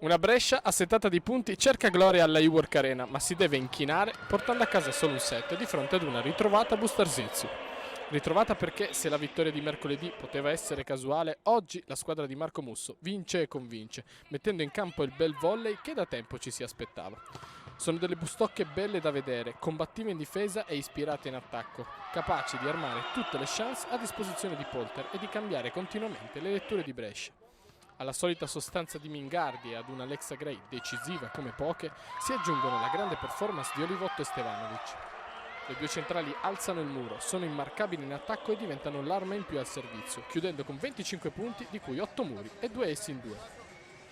Una Brescia assetata di punti cerca gloria alla Iwork Arena, ma si deve inchinare portando a casa solo un set di fronte ad una ritrovata Bustarsizio. Ritrovata perché se la vittoria di mercoledì poteva essere casuale, oggi la squadra di Marco Musso vince e convince, mettendo in campo il bel volley che da tempo ci si aspettava. Sono delle bustocche belle da vedere, combattive in difesa e ispirate in attacco, capaci di armare tutte le chance a disposizione di Polter e di cambiare continuamente le letture di Brescia. Alla solita sostanza di Mingardi e ad una Alexa Gray decisiva come poche, si aggiungono la grande performance di Olivotto e Stevanovic. Le due centrali alzano il muro, sono immarcabili in attacco e diventano l'arma in più al servizio, chiudendo con 25 punti, di cui 8 muri e 2 essi in 2.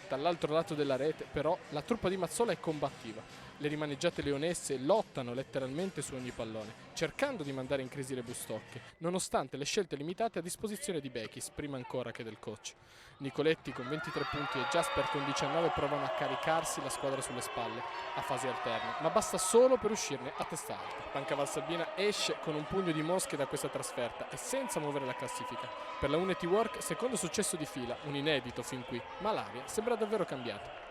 Dall'altro lato della rete, però, la truppa di Mazzola è combattiva. Le rimaneggiate leonesse lottano letteralmente su ogni pallone, cercando di mandare in crisi le bustocche, nonostante le scelte limitate a disposizione di Bechis, prima ancora che del coach. Nicoletti con 23 punti e Jasper con 19 provano a caricarsi la squadra sulle spalle, a fasi alterne, ma basta solo per uscirne a testa alta. Banca Valsabbina esce con un pugno di mosche da questa trasferta e senza muovere la classifica. Per la Unity Work, secondo successo di fila, un inedito fin qui, ma l'aria sembra davvero cambiata.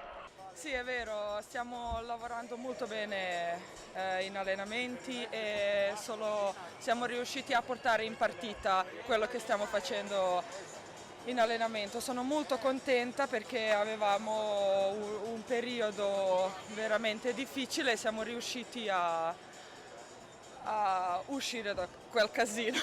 Sì, è vero, stiamo lavorando molto bene in allenamenti e siamo riusciti a portare in partita quello che stiamo facendo in allenamento. Sono molto contenta perché avevamo un periodo veramente difficile e siamo riusciti a uscire da quel casino.